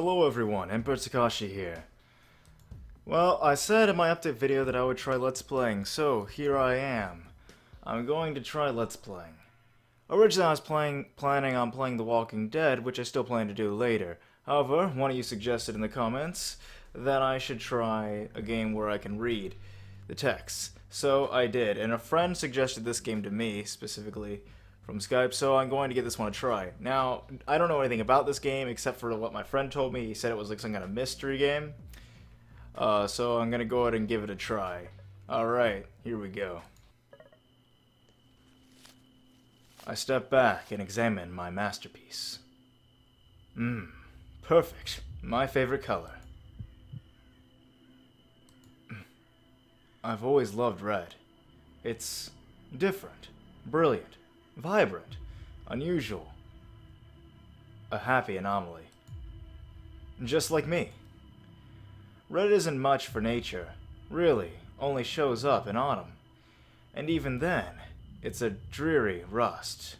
Hello everyone, Emperor Takashi here. Well, I said in my update video that I would try Let's Playing, so here I am. I'm going to try Let's Playing. Originally I was planning on playing The Walking Dead, which I still plan to do later. However, one of you suggested in the comments that I should try a game where I can read the text. So I did, and a friend suggested this game to me, specifically from Skype, so I'm going to give this one a try. Now, I don't know anything about this game except for what my friend told me. He said it was like some kind of mystery game. So I'm going to go ahead and give it a try. Alright, here we go. I step back and examine my masterpiece. Perfect. My favorite color. I've always loved red. It's different, brilliant, vibrant, unusual. A happy anomaly. Just like me. Red isn't much for nature, really, only shows up in autumn. And even then, it's a dreary rust.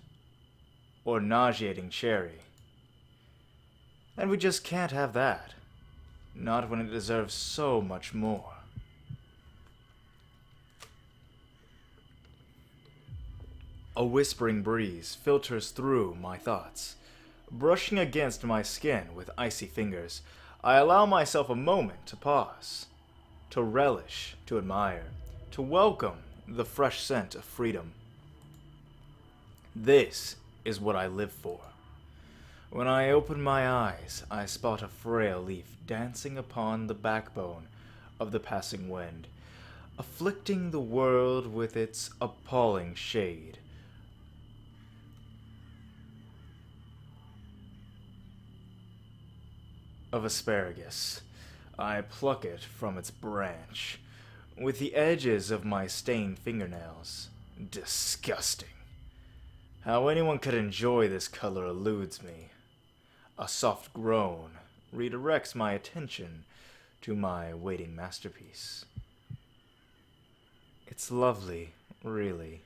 Or nauseating cherry. And we just can't have that. Not when it deserves so much more. A whispering breeze filters through my thoughts. Brushing against my skin with icy fingers, I allow myself a moment to pause, to relish, to admire, to welcome the fresh scent of freedom. This is what I live for. When I open my eyes, I spot a frail leaf dancing upon the backbone of the passing wind, afflicting the world with its appalling shade. Of asparagus. I pluck it from its branch, with the edges of my stained fingernails. Disgusting. How anyone could enjoy this color eludes me. A soft groan redirects my attention to my waiting masterpiece. It's lovely, really.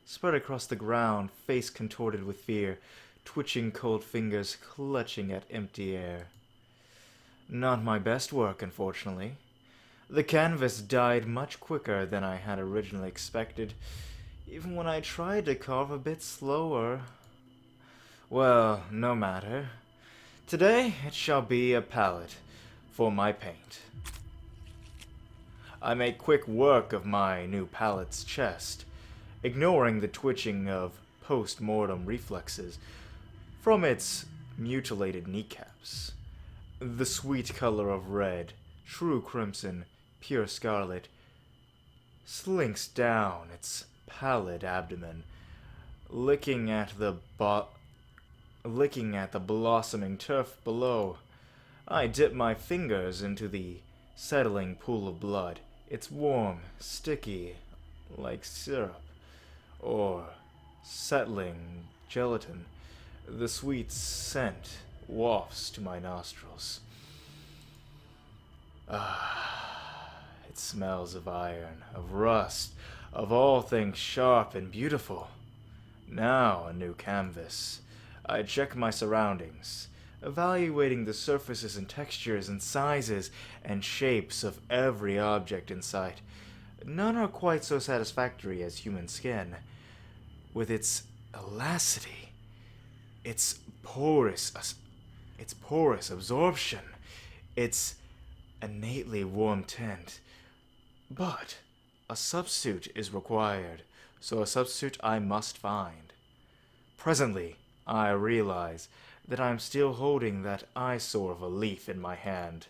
Spread across the ground, face contorted with fear, twitching cold fingers clutching at empty air. Not my best work, unfortunately. The canvas died much quicker than I had originally expected, even when I tried to carve a bit slower. Well, no matter. Today it shall be a palette for my paint. I make quick work of my new palette's chest, ignoring the twitching of post-mortem reflexes from its mutilated kneecaps. The sweet color of red, true crimson, pure scarlet, slinks down its pallid abdomen, licking at the blossoming turf below. I dip my fingers into the settling pool of blood. It's warm, sticky, like syrup, or settling gelatin. The sweet scent wafts to my nostrils. It smells of iron, of rust, of all things sharp and beautiful. Now a new canvas. I check my surroundings, evaluating the surfaces and textures and sizes and shapes of every object in sight. None are quite so satisfactory as human skin. With its elasticity, its porous absorption, its innately warm tint. But a substitute is required, so a substitute I must find. Presently, I realize that I'm still holding that eyesore of a leaf in my hand.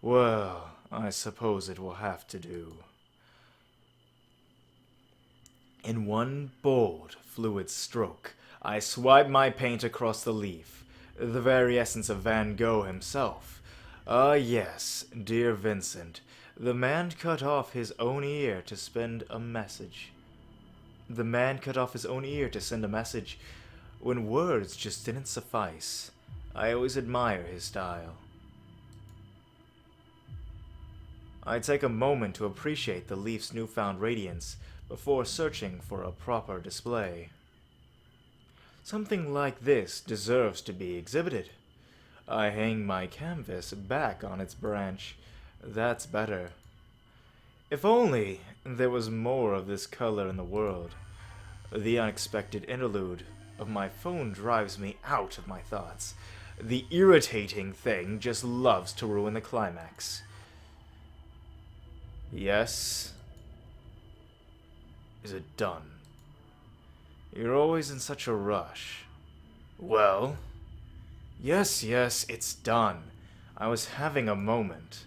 Well, I suppose it will have to do. In one bold, fluid stroke, I swipe my paint across the leaf, the very essence of Van Gogh himself. Ah yes, dear Vincent, the man cut off his own ear to send a message. The man cut off his own ear to send a message when words just didn't suffice. I always admire his style. I take a moment to appreciate the leaf's newfound radiance before searching for a proper display. Something like this deserves to be exhibited. I hang my canvas back on its branch. That's better. If only there was more of this color in the world. The unexpected interlude of my phone drives me out of my thoughts. The irritating thing just loves to ruin the climax. Yes? Is it done? You're always in such a rush. Well? Yes, it's done. I was having a moment.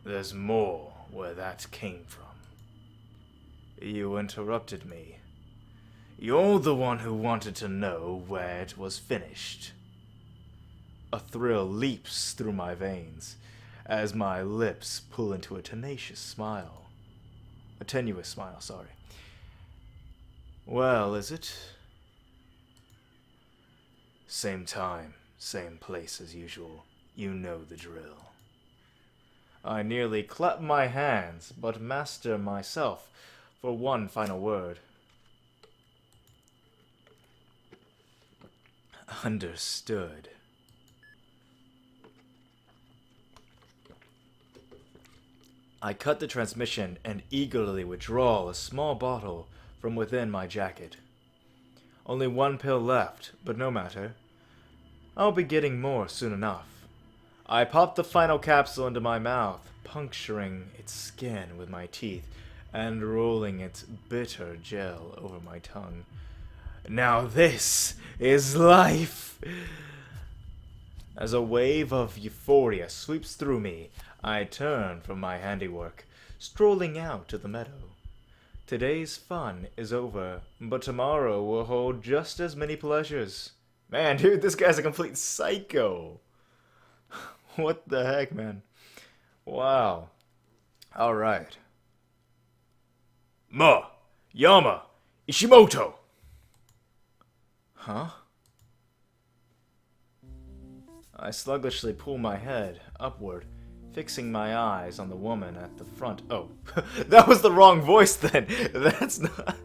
There's more where that came from. You interrupted me. You're the one who wanted to know where it was finished. A thrill leaps through my veins as my lips pull into a tenacious smile. A tenuous smile, sorry. Well, is it? Same time, same place as usual. You know the drill. I nearly clap my hands, but master myself for one final word. Understood. I cut the transmission and eagerly withdraw a small bottle from within my jacket. Only one pill left, but no matter. I'll be getting more soon enough. I pop the final capsule into my mouth, puncturing its skin with my teeth and rolling its bitter gel over my tongue. Now this is life! As a wave of euphoria sweeps through me, I turn from my handiwork, strolling out to the meadow. Today's fun is over, but tomorrow will hold just as many pleasures. Man, dude, this guy's a complete psycho. What the heck, man? Wow. Alright. Yama, Ishimoto! Huh? I sluggishly pull my head upward, fixing my eyes on the woman at the front. Oh, that was the wrong voice then. That's not...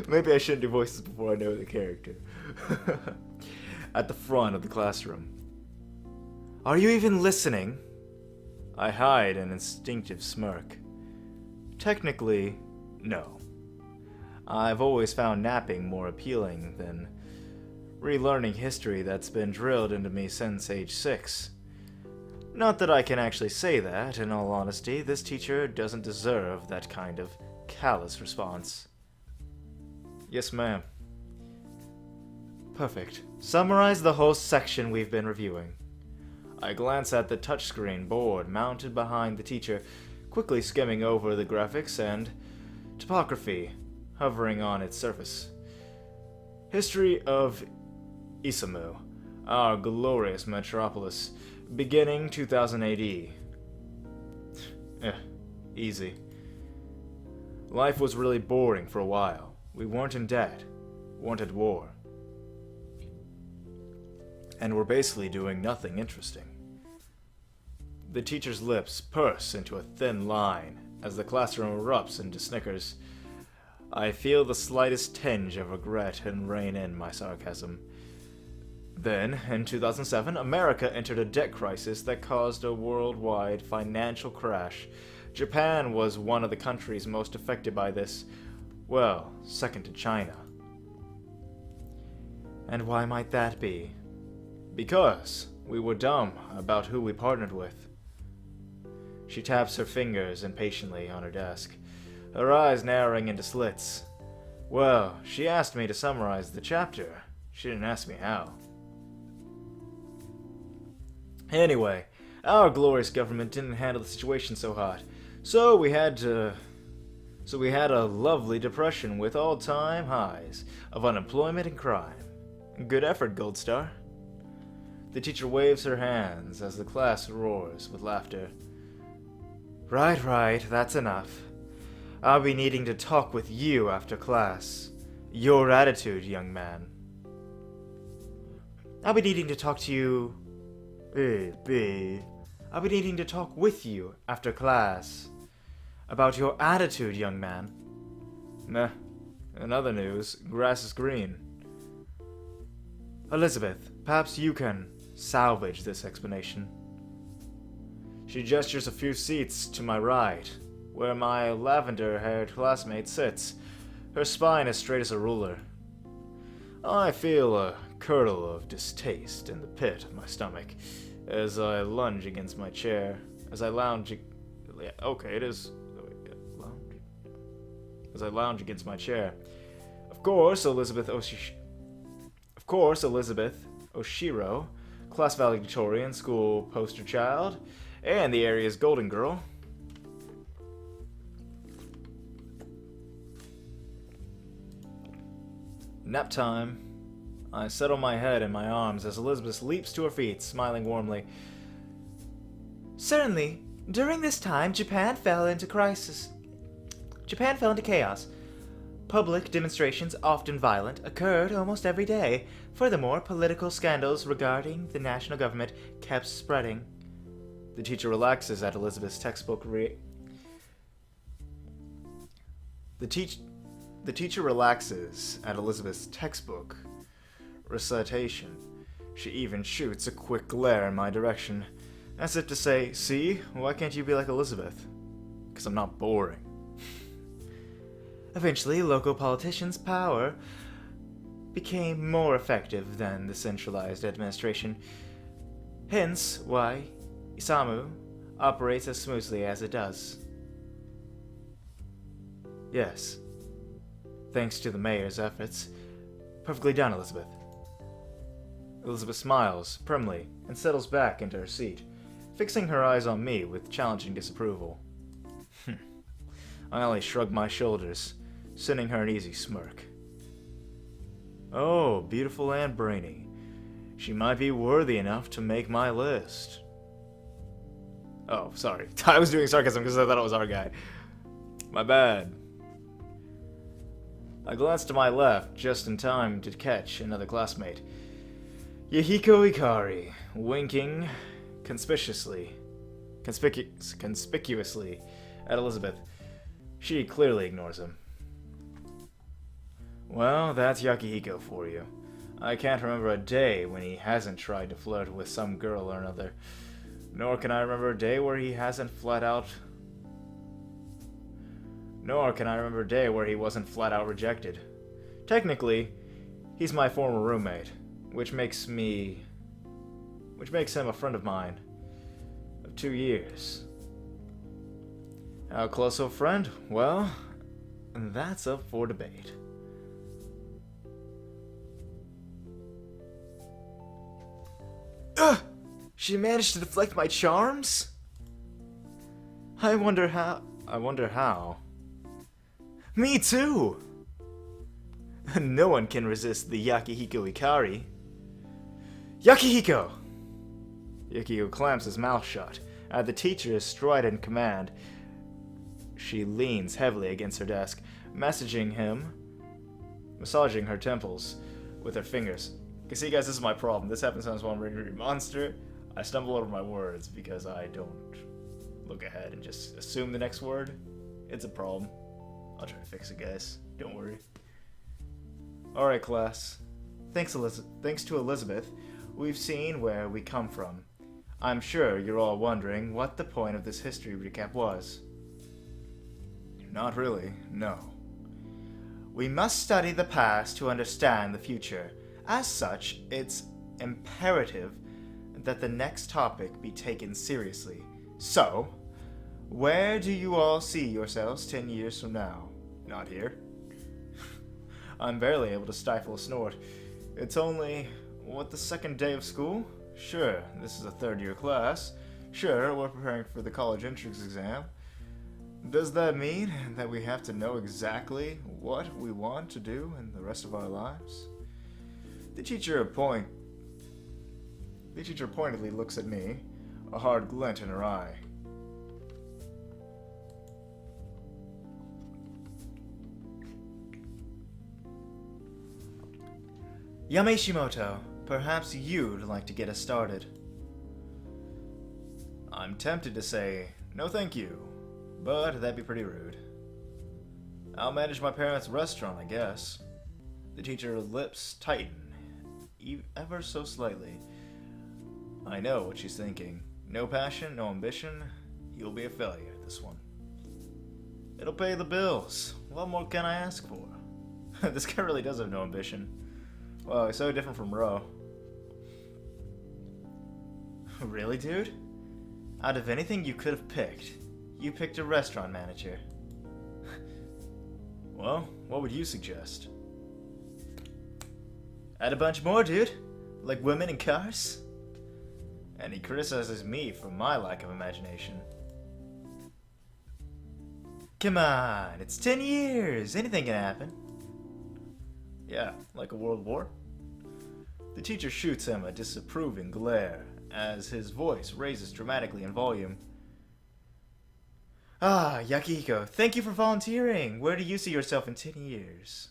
Maybe I shouldn't do voices before I know the character. At the front of the classroom. Are you even listening? I hide an instinctive smirk. Technically, no. I've always found napping more appealing than relearning history that's been drilled into me since age 6. Not that I can actually say that, in all honesty, this teacher doesn't deserve that kind of callous response. Yes, ma'am. Perfect. Summarize the whole section we've been reviewing. I glance at the touchscreen board mounted behind the teacher, quickly skimming over the graphics and topography hovering on its surface. History of Isamu, our glorious metropolis, beginning 2000 AD. Easy. Life was really boring for a while. We weren't in debt, weren't at war, and we're basically doing nothing interesting. The teacher's lips purse into a thin line as the classroom erupts into snickers. I feel the slightest tinge of regret and rein in my sarcasm. Then, in 2007, America entered a debt crisis that caused a worldwide financial crash. Japan was one of the countries most affected by this. Well, second to China. And why might that be? Because we were dumb about who we partnered with. She taps her fingers impatiently on her desk, her eyes narrowing into slits. Well, she asked me to summarize the chapter. She didn't ask me how. Anyway, our glorious government didn't handle the situation so hot, so we had a lovely depression with all-time highs of unemployment and crime. Good effort, Gold Star. The teacher waves her hands as the class roars with laughter. Right, that's enough. I'll be needing to talk with you after class. Your attitude, young man. I'll be needing to talk to you... I'll be needing to talk with you after class. About your attitude, young man. Meh. In other news, grass is green. Elizabeth, perhaps you can salvage this explanation. She gestures a few seats to my right, where my lavender-haired classmate sits. Her spine as straight as a ruler. I feel a curdle of distaste in the pit of my stomach as I lunge against my chair. As I lounge... Okay, it is... Lounge? As I lounge against my chair. Of course, Elizabeth Oshiro, class valedictorian, school poster child, and the area's golden girl. Nap time. I settle my head in my arms as Elizabeth leaps to her feet, smiling warmly. Certainly, during this time, Japan fell into chaos. Public demonstrations, often violent, occurred almost every day. Furthermore, political scandals regarding the national government kept spreading. The teacher relaxes at Elizabeth's textbook The teacher relaxes at Elizabeth's textbook recitation. She even shoots a quick glare in my direction, as if to say, "See, why can't you be like Elizabeth? Because I'm not boring." Eventually, local politicians' power became more effective than the centralized administration. Hence why Isamu operates as smoothly as it does. Yes. Thanks to the mayor's efforts. Perfectly done, Elizabeth. Elizabeth smiles primly and settles back into her seat, fixing her eyes on me with challenging disapproval. I only shrug my shoulders, sending her an easy smirk. Oh, beautiful and brainy. She might be worthy enough to make my list. Oh, sorry. I was doing sarcasm because I thought it was our guy. My bad. I glanced to my left just in time to catch another classmate. Yahiko Ikari, winking conspicuously at Elizabeth. She clearly ignores him. Well, that's Yakihiko for you. I can't remember a day when he hasn't tried to flirt with some girl or another. Nor can I remember a day where he wasn't flat out rejected. Technically, he's my former roommate, which makes him a friend of mine of 2 years. How close of a friend? Well, that's up for debate. Ugh! She managed to deflect my charms? I wonder how. Me too! No one can resist the Yakihiko Ikari. Yakihiko! Yakihiko clamps his mouth shut at the teacher's strident command. She leans heavily against her desk, massaging her temples with her fingers. You see, guys, this is my problem. This happens sometimes while I'm ready to read Monster. I stumble over my words because I don't look ahead and just assume the next word. It's a problem. I'll try to fix it, guys. Don't worry. Alright, class. Thanks to Elizabeth, we've seen where we come from. I'm sure you're all wondering what the point of this history recap was. Not really, no. We must study the past to understand the future. As such, it's imperative that the next topic be taken seriously. So, where do you all see yourselves 10 years from now? Not here. I'm barely able to stifle a snort. It's only, the second day of school? Sure, this is a third-year class. Sure, we're preparing for the college entrance exam. Does that mean that we have to know exactly what we want to do in the rest of our lives? The teacher pointedly looks at me, a hard glint in her eye. Yameshimoto, perhaps you'd like to get us started. I'm tempted to say, no thank you, but that'd be pretty rude. I'll manage my parents' restaurant, I guess. The teacher's lips tighten, ever so slightly. I know what she's thinking. No passion, no ambition. You'll be a failure at this one. It'll pay the bills. What more can I ask for? This guy really does have no ambition. Wow, he's so different from Ro. Really, dude? Out of anything you could have picked, you picked a restaurant manager. Well, what would you suggest? Add a bunch more, dude. Like women and cars? And he criticizes me for my lack of imagination. Come on, it's 10 years. Anything can happen. Yeah, like a world war. The teacher shoots him a disapproving glare as his voice raises dramatically in volume. Ah, Yakihiko, thank you for volunteering. Where do you see yourself in 10 years?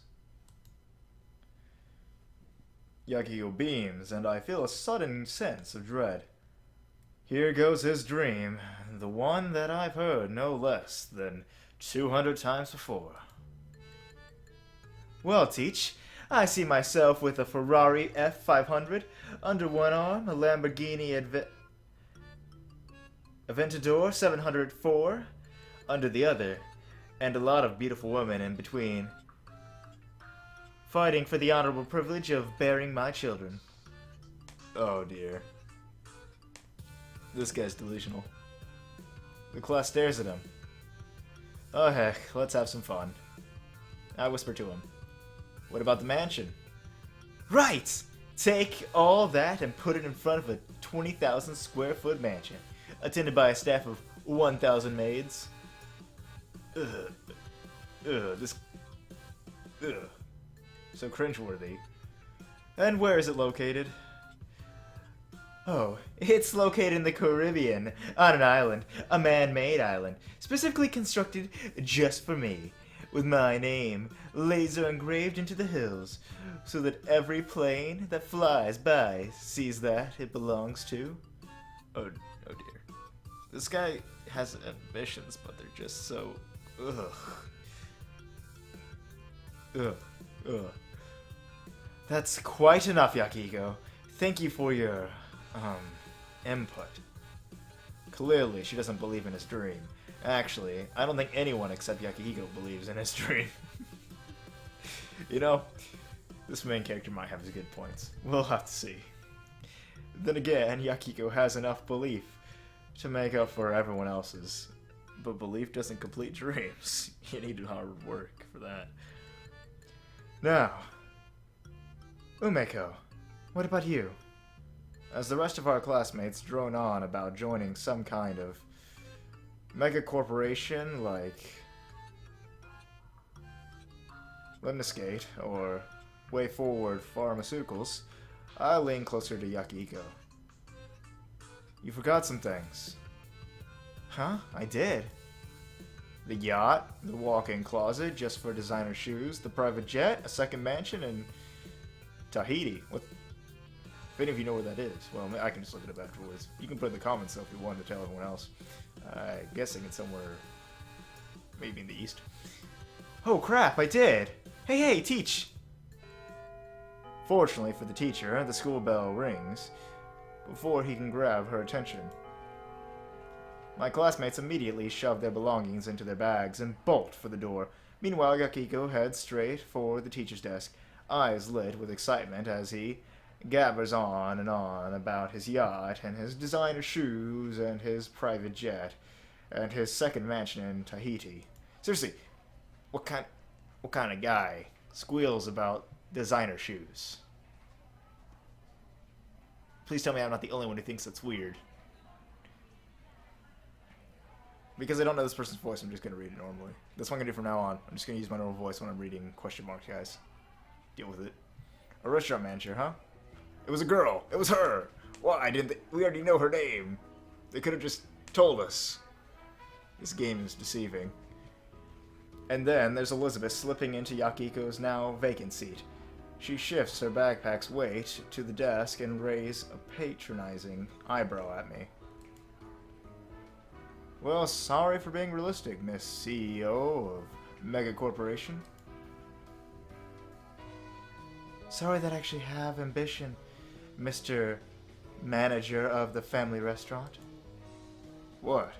Yakihiko beams, and I feel a sudden sense of dread. Here goes his dream, the one that I've heard no less than 200 times before. Well, Teach, I see myself with a Ferrari F500 under one arm, a Lamborghini Aventador 704 under the other, and a lot of beautiful women in between, fighting for the honorable privilege of bearing my children. Oh dear. This guy's delusional. The class stares at him. Oh heck, let's have some fun. I whisper to him. What about the mansion? Right! Take all that and put it in front of a 20,000 square foot mansion, attended by a staff of 1,000 maids. Ugh. So cringeworthy. And where is it located? Oh, it's located in the Caribbean, on an island, a man-made island, specifically constructed just for me, with my name laser engraved into the hills, so that every plane that flies by sees that it belongs to. Oh dear. This guy has ambitions, but they're just so... Ugh. That's quite enough, Yakihiko. Thank you for your, input. Clearly, she doesn't believe in his dream. Actually, I don't think anyone except Yakihiko believes in his dream. You know, this main character might have his good points. We'll have to see. Then again, Yakihiko has enough belief to make up for everyone else's. But belief doesn't complete dreams. You need hard work for that. Now, Umeko, what about you? As the rest of our classmates drone on about joining some kind of mega corporation like Lemniscate or Way Forward Pharmaceuticals, I lean closer to Yakihiko. You forgot some things. Huh? I did. The yacht, the walk-in closet just for designer shoes, the private jet, a second mansion, and Tahiti. What? If any of you know where that is, well, I can just look it up afterwards. You can put it in the comments though if you wanted to tell everyone else. I'm guessing it's somewhere, maybe in the east. Oh crap, I did! Hey, teach! Fortunately for the teacher, the school bell rings before he can grab her attention. My classmates immediately shove their belongings into their bags and bolt for the door. Meanwhile, Yakihiko heads straight for the teacher's desk, eyes lit with excitement as he gabbers on and on about his yacht and his designer shoes and his private jet and his second mansion in Tahiti. Seriously, what kind of guy squeals about designer shoes? Please tell me I'm not the only one who thinks that's weird. Because I don't know this person's voice, I'm just going to read it normally. That's what I'm going to do from now on. I'm just going to use my normal voice when I'm reading question marks, guys. Deal with it. A restaurant manager, huh? It was a girl. It was her. Why didn't they? We already know her name. They could have just told us. This game is deceiving. And then there's Elizabeth slipping into Yakihiko's now vacant seat. She shifts her backpack's weight to the desk and raises a patronizing eyebrow at me. Well, sorry for being realistic, Miss CEO of Mega Corporation. Sorry that I actually have ambition, Mr. manager of the family restaurant. What?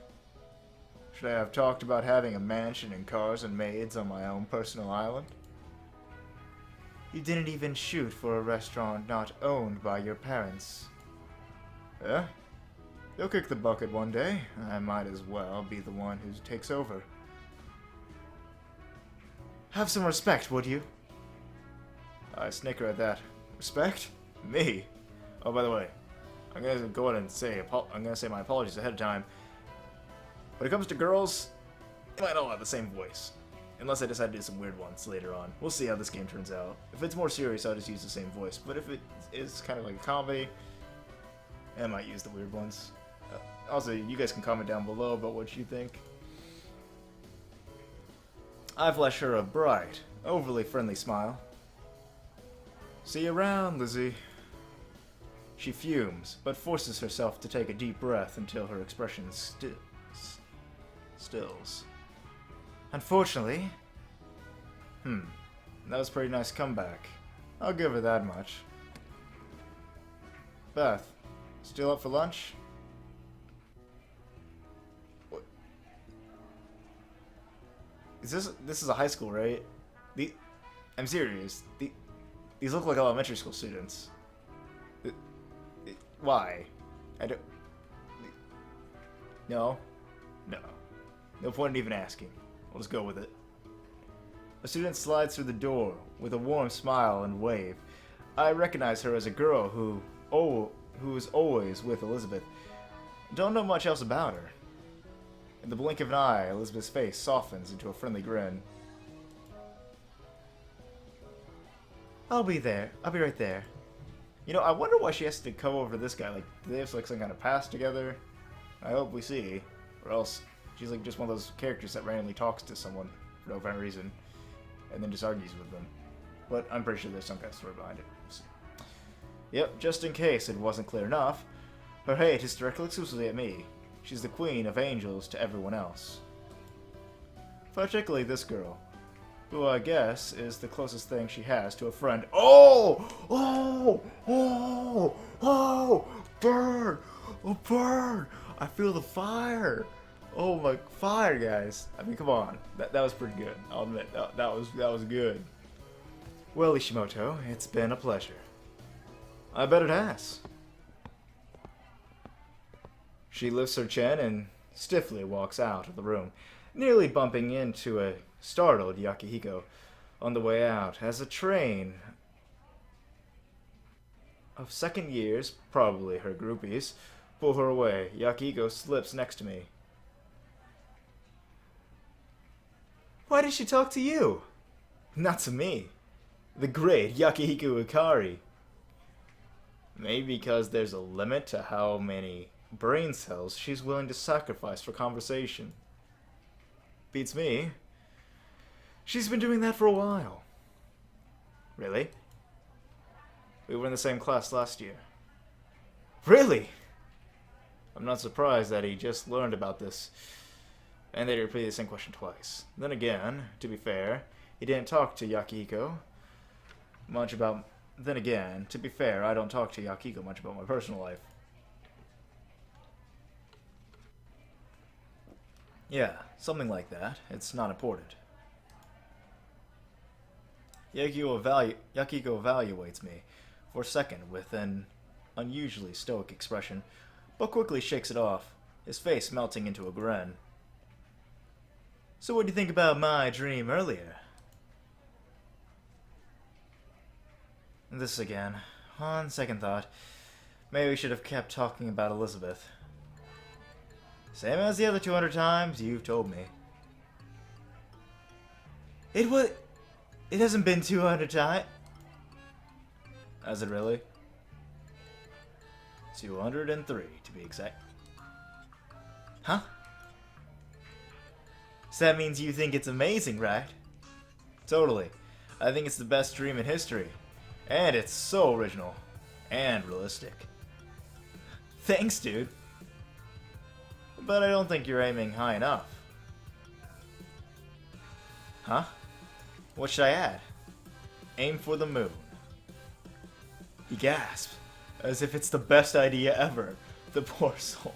Should I have talked about having a mansion and cars and maids on my own personal island? You didn't even shoot for a restaurant not owned by your parents. Yeah? They'll kick the bucket one day. I might as well be the one who takes over. Have some respect, would you? I snicker at that. Respect? Me? Oh, by the way, I'm gonna go ahead and say I'm gonna say my apologies ahead of time. When it comes to girls, they might all have the same voice. Unless I decide to do some weird ones later on. We'll see how this game turns out. If it's more serious, I'll just use the same voice. But if it is kind of like a comedy, I might use the weird ones. Also, you guys can comment down below about what you think. I flash her a bright, overly friendly smile. See you around, Lizzie. She fumes, but forces herself to take a deep breath until her expression stills. Unfortunately. That was a pretty nice comeback. I'll give her that much. Beth, still up for lunch? What? This is a high school, right? I'm serious. These look like elementary school students. Why? I don't... No. No point in even asking. We'll just go with it. A student slides through the door with a warm smile and wave. I recognize her as a girl who is always with Elizabeth. Don't know much else about her. In the blink of an eye, Elizabeth's face softens into a friendly grin. I'll be there. I'll be right there. You know, I wonder why she has to come over to this guy. Like, do they have like some kind of past together? I hope we see. Or else she's like just one of those characters that randomly talks to someone for no apparent reason and then just argues with them. But I'm pretty sure there's some kind of story behind it. We'll see. Yep, just in case it wasn't clear enough, her hate is directly exclusively at me. She's the queen of angels to everyone else. Particularly this girl, who I guess is the closest thing she has to a friend. Oh! Oh! Oh! Oh! Burn! Oh, burn! I feel the fire! Oh my fire, guys! I mean, come on, that was pretty good. I'll admit that was good. Well, Ishimoto, it's been a pleasure. I bet it has. She lifts her chin and stiffly walks out of the room, nearly bumping into a startled Yakihiko on the way out as a train of second years, probably her groupies, pull her away. Yakihiko slips next to me. Why did she talk to you? Not to me. The great Yakihiko Ikari. Maybe because there's a limit to how many brain cells she's willing to sacrifice for conversation. Beats me. She's been doing that for a while. Really? We were in the same class last year. Really? I'm not surprised that he just learned about this and they repeated the same question twice. Then again, to be fair, he didn't talk to Yakihiko much about... Then again, to be fair, I don't talk to Yakihiko much about my personal life. Yeah, something like that. It's not important. Yakihiko evaluates me for a second with an unusually stoic expression, but quickly shakes it off, his face melting into a grin. So what do you think about my dream earlier? This again. On second thought, maybe we should have kept talking about Elizabeth. Same as the other 200 times you've told me. It hasn't been 200 times. Has it really? 203 to be exact. Huh? So that means you think it's amazing, right? Totally. I think it's the best dream in history. And it's so original. And realistic. Thanks, dude. But I don't think you're aiming high enough. Huh? What should I add? Aim for the moon. He gasped. As if it's the best idea ever. The poor soul.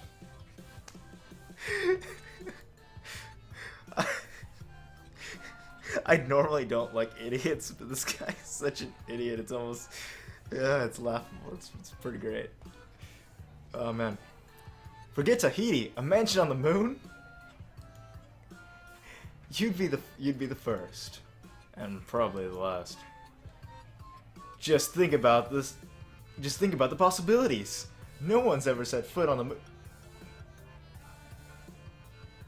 I normally don't like idiots, but this guy is such an idiot. It's almost... Yeah, it's laughable. It's pretty great. Oh, man. Forget Tahiti. A mansion on the moon? You'd be the first. And probably the last. Just think about this. Just think about the possibilities. No one's ever set foot on the moon.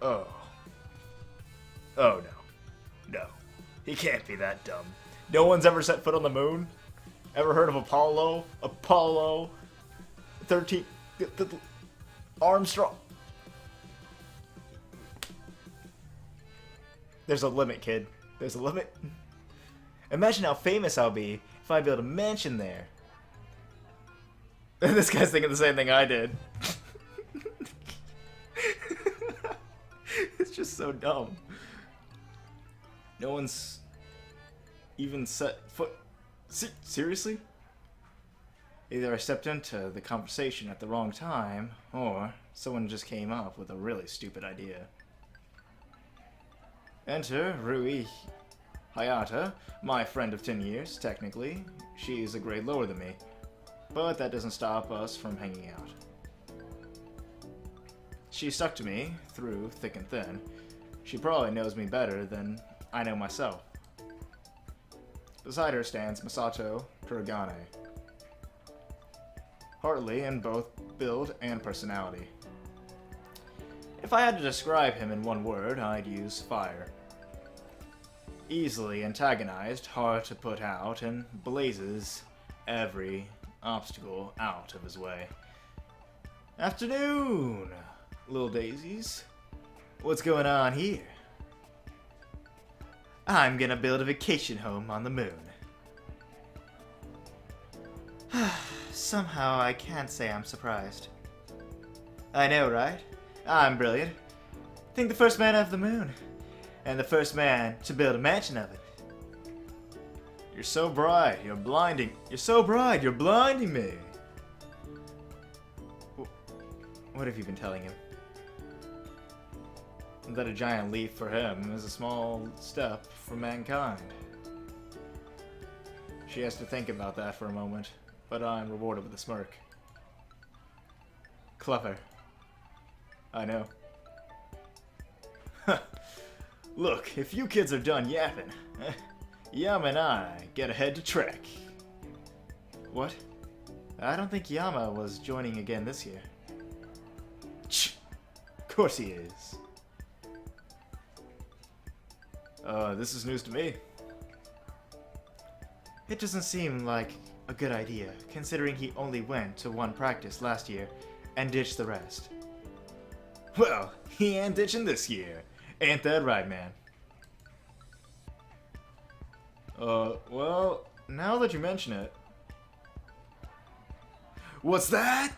Oh. Oh, no. No. He can't be that dumb. No one's ever set foot on the moon? Ever heard of Apollo? Apollo 13... Armstrong? There's a limit, kid. There's a limit. Imagine how famous I'll be if I build a mansion there. This guy's thinking the same thing I did. It's just so dumb. No one's even set foot... Seriously? Either I stepped into the conversation at the wrong time, or someone just came up with a really stupid idea. Enter Rui Hayata, my friend of 10 years, technically. She's a grade lower than me, but that doesn't stop us from hanging out. She stuck to me through thick and thin. She probably knows me better than I know myself. Beside her stands Masato Kurogane. Heartily in both build and personality. If I had to describe him in one word, I'd use fire. Easily antagonized, hard to put out, and blazes every obstacle out of his way. Afternoon, little daisies. What's going on here? I'm gonna build a vacation home on the moon. Somehow I can't say I'm surprised. I know, right? I'm brilliant. Think the first man of the moon. And the first man to build a mansion of it. You're so bright, you're blinding. You're so bright, you're blinding me. What have you been telling him? That a giant leap for him is a small step for mankind. She has to think about that for a moment, but I'm rewarded with a smirk. Clever. I know. Look, if you kids are done yapping, Yama and I get ahead to trek. What? I don't think Yama was joining again this year. Of course he is. This is news to me. It doesn't seem like a good idea, considering he only went to one practice last year and ditched the rest. Well, he ain't ditching this year. Ain't that right, man? Well, now that you mention it... What's that?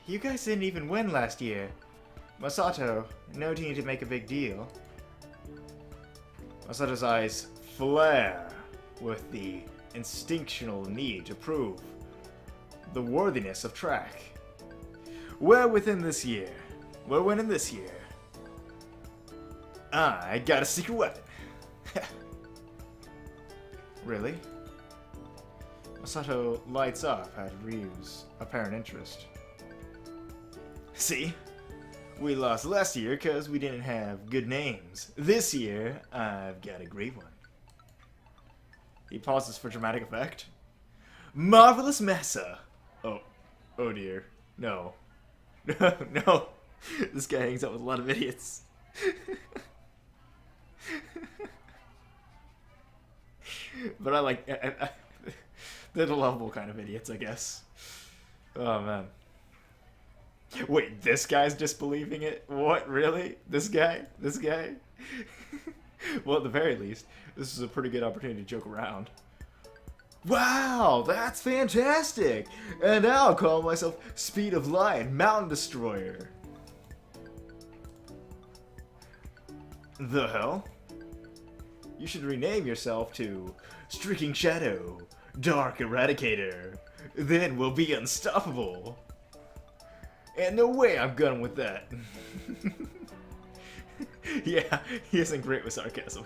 You guys didn't even win last year. Masato, no need to make a big deal. Masato's eyes flare with the instinctual need to prove the worthiness of track. We're within this year. We're winning this year. I got a secret weapon. Really? Masato lights up at Ryu's apparent interest. See? We lost last year because we didn't have good names. This year, I've got a great one. He pauses for dramatic effect. Marvelous Mesa! Oh dear. No. No. This guy hangs out with a lot of idiots. But I like... they're the lovable kind of idiots, I guess. Oh, man. Wait, this guy's disbelieving it? What, really? This guy? This guy? Well, at the very least, this is a pretty good opportunity to joke around. Wow, that's fantastic! And I'll call myself Speed of Light Mountain Destroyer. The hell? You should rename yourself to Streaking Shadow, Dark Eradicator. Then we'll be unstoppable. And no way I'm going with that. Yeah, he isn't great with sarcasm.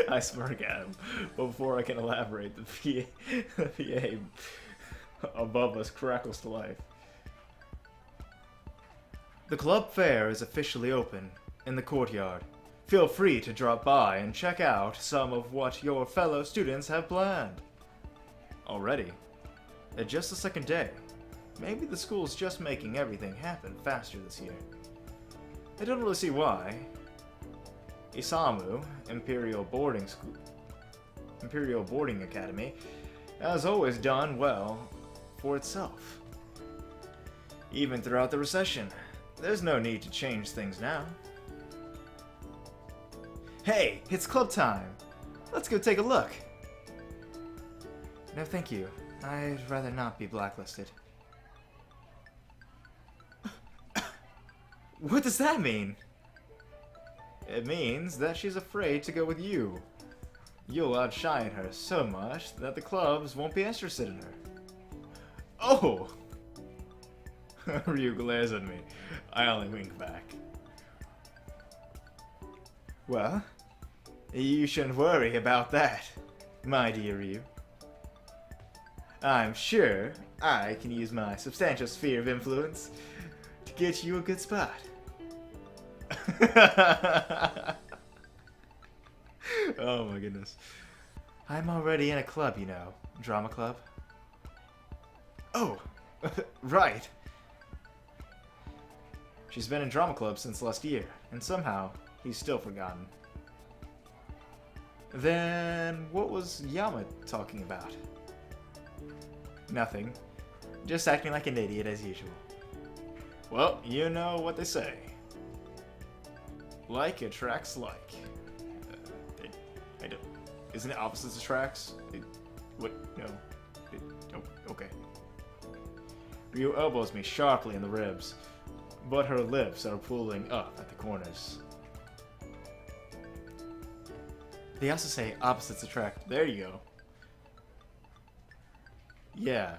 I smirk at him, but before I can elaborate, the PA above us crackles to life. The club fair is officially open in the courtyard. Feel free to drop by and check out some of what your fellow students have planned. Already, at just the second day, maybe the school's just making everything happen faster this year. I don't really see why. Isamu, Imperial Boarding Academy, has always done well for itself. Even throughout the recession, there's no need to change things now. Hey, it's club time! Let's go take a look! No thank you. I'd rather not be blacklisted. What does that mean? It means that she's afraid to go with you. You'll outshine her so much that the clubs won't be interested in her. Oh! Ryu glares at me. I only wink back. Well, you shouldn't worry about that, my dear Ryu. I'm sure I can use my substantial sphere of influence to get you a good spot. Oh my goodness. I'm already in a club, you know. Drama club. Oh, right. She's been in drama club since last year, and somehow he's still forgotten. Then what was Yama talking about? Nothing. Just acting like an idiot as usual. Well, you know what they say. Like attracts like. I don't. Isn't it opposites attracts? What? No. Okay. Ryu elbows me sharply in the ribs, but her lips are pulling up at the corners. They also say opposites attract. There you go. Yeah.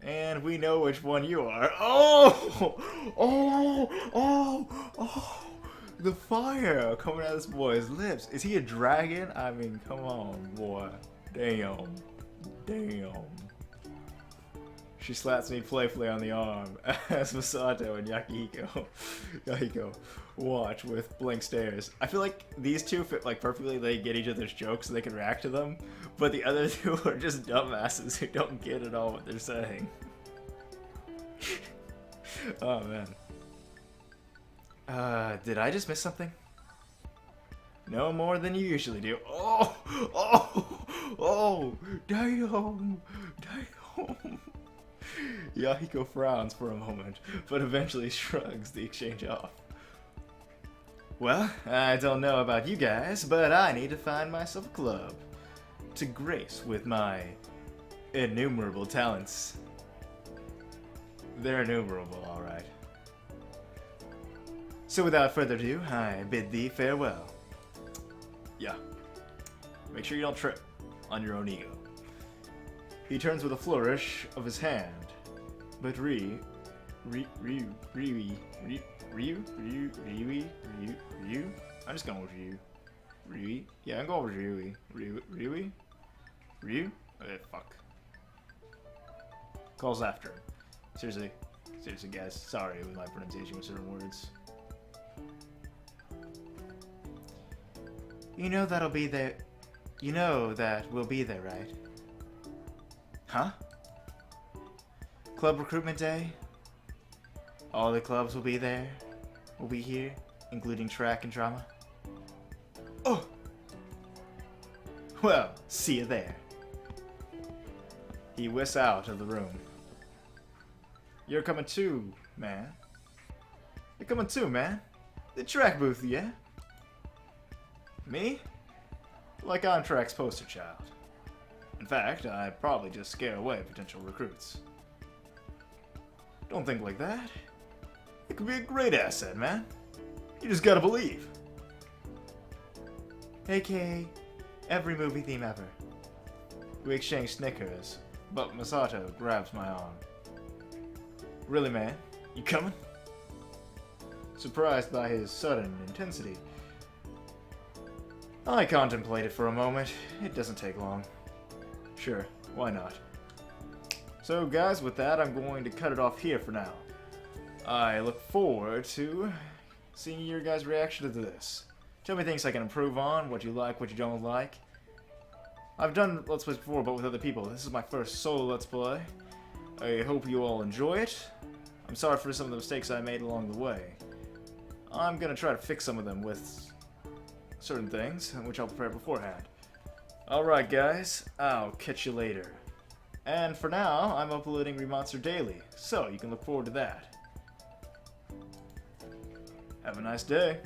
And we know which one you are. Oh! Oh! Oh! Oh! The fire coming out of this boy's lips. Is he a dragon? I mean, come on, boy. Damn. Damn. She slaps me playfully on the arm as Masato and Yahiko watch with blank stares. I feel like these two fit like perfectly. They get each other's jokes so they can react to them, but the other two are just dumbasses who don't get at all what they're saying. Oh man. Did I just miss something? No more than you usually do. Oh! Oh! Oh! Damn! Damn! Yahiko frowns for a moment, but eventually shrugs the exchange off. Well, I don't know about you guys, but I need to find myself a club to grace with my innumerable talents. They're innumerable, alright. So without further ado, I bid thee farewell. Yeah. Make sure you don't trip on your own ego. He turns with a flourish of his hand, but Ryu? I'm just going with Ryu. Ryu? Yeah, I'm going with Ryu. Ryu? Okay, fuck. Calls after him. Seriously, guys. Sorry with my pronunciation with certain words. You know that'll be there. You know that we'll be there, right? Huh? Club recruitment day? All the clubs will be there. We'll be here, including track and drama. Oh! Well, see you there. He whisks out of the room. You're coming too, man. You're coming too, man. The track booth, yeah? Me? Like I'm track's poster child. In fact, I'd probably just scare away potential recruits. Don't think like that. It could be a great asset, man. You just gotta believe. aka every movie theme ever. We exchange snickers, but Masato grabs my arm. Really, man? You coming? Surprised by his sudden intensity, I contemplate it for a moment. It doesn't take long. Sure, why not? So guys, with that, I'm going to cut it off here for now. I look forward to seeing your guys' reaction to this. Tell me things I can improve on, what you like, what you don't like. I've done Let's Plays before, but with other people. This is my first solo Let's Play. I hope you all enjoy it. I'm sorry for some of the mistakes I made along the way. I'm gonna try to fix some of them with certain things, which I'll prepare beforehand. Alright guys, I'll catch you later. And for now, I'm uploading Remonster daily, so you can look forward to that. Have a nice day.